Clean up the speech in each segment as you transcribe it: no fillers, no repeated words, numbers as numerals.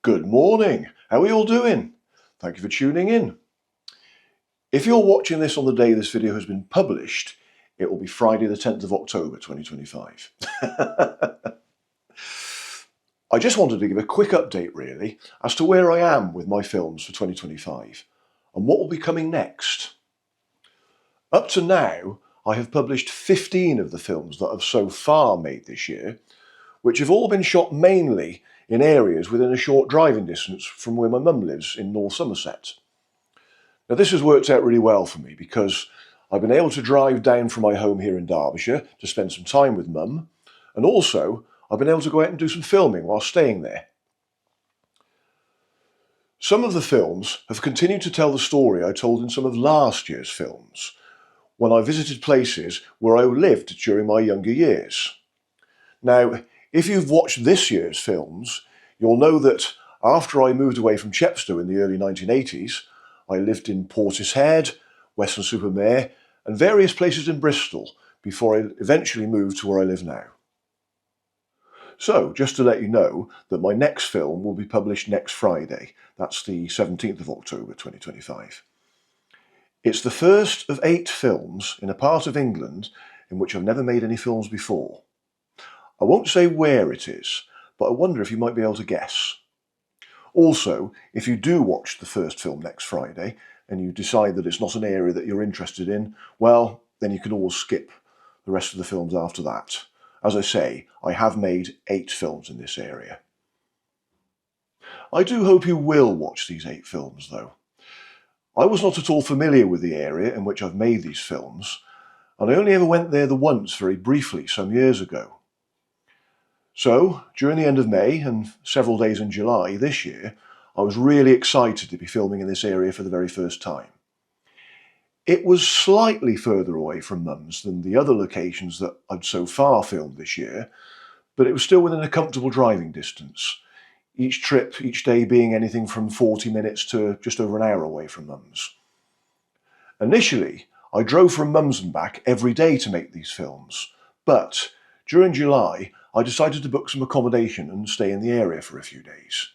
Good morning. How are you all doing? Thank you for tuning in. If you're watching this on the day this video has been published, it will be Friday the 10th of October 2025. I just wanted to give a quick update really as to where I am with my films for 2025 and what will be coming next. Up to now, I have published 15 of the films that I've so far made this year, which have all been shot mainly in areas within a short driving distance from where my mum lives in North Somerset. Now this has worked out really well for me because I've been able to drive down from my home here in Derbyshire to spend some time with mum, and also I've been able to go out and do some filming while staying there. Some of the films have continued to tell the story I told in some of last year's films, when I visited places where I lived during my younger years. Now, if you've watched this year's films, you'll know that after I moved away from Chepstow in the early 1980s, I lived in Portishead, Weston-super-Mare, and various places in Bristol before I eventually moved to where I live now. So, just to let you know that my next film will be published next Friday. That's the 17th of October 2025. It's the first of 8 films in a part of England in which I've never made any films before. I won't say where it is, but I wonder if you might be able to guess. Also, if you do watch the first film next Friday and you decide that it's not an area that you're interested in, well, then you can always skip the rest of the films after that. As I say, I have made 8 films in this area. I do hope you will watch these 8 films, though. I was not at all familiar with the area in which I've made these films, and I only ever went there the once very briefly some years ago. So, during the end of May and several days in July this year, I was really excited to be filming in this area for the very first time. It was slightly further away from mum's than the other locations that I'd so far filmed this year, but it was still within a comfortable driving distance, each trip, each day being anything from 40 minutes to just over an hour away from mum's. Initially, I drove from mum's and back every day to make these films, but during July, I decided to book some accommodation and stay in the area for a few days.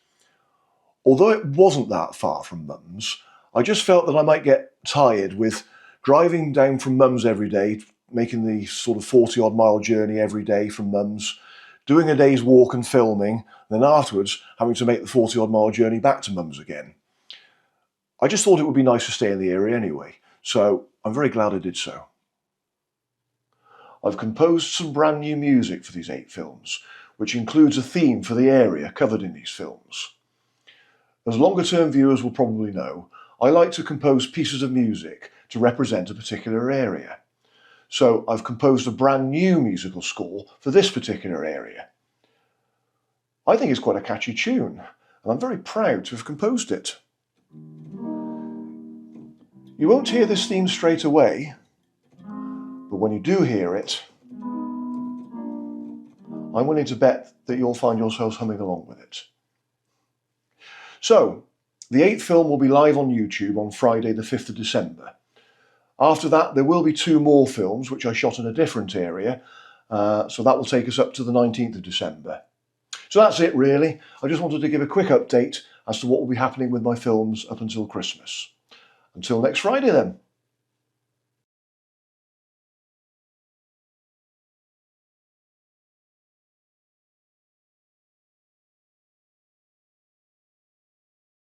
Although it wasn't that far from mum's, I just felt that I might get tired with driving down from mum's every day, making the sort of 40-odd mile journey every day from mum's, doing a day's walk and filming, and then afterwards having to make the 40-odd mile journey back to mum's again. I just thought it would be nice to stay in the area anyway, so I'm very glad I did so. I've composed some brand new music for these 8 films, which includes a theme for the area covered in these films. As longer-term viewers will probably know, I like to compose pieces of music to represent a particular area. So I've composed a brand new musical score for this particular area. I think it's quite a catchy tune, and I'm very proud to have composed it. You won't hear this theme straight away, but when you do hear it, I'm willing to bet that you'll find yourselves humming along with it. So, the 8th film will be live on YouTube on Friday the 5th of December. After that, there will be 2 more films which I shot in a different area, so that will take us up to the 19th of December. So that's it really. I just wanted to give a quick update as to what will be happening with my films up until Christmas. Until next Friday then.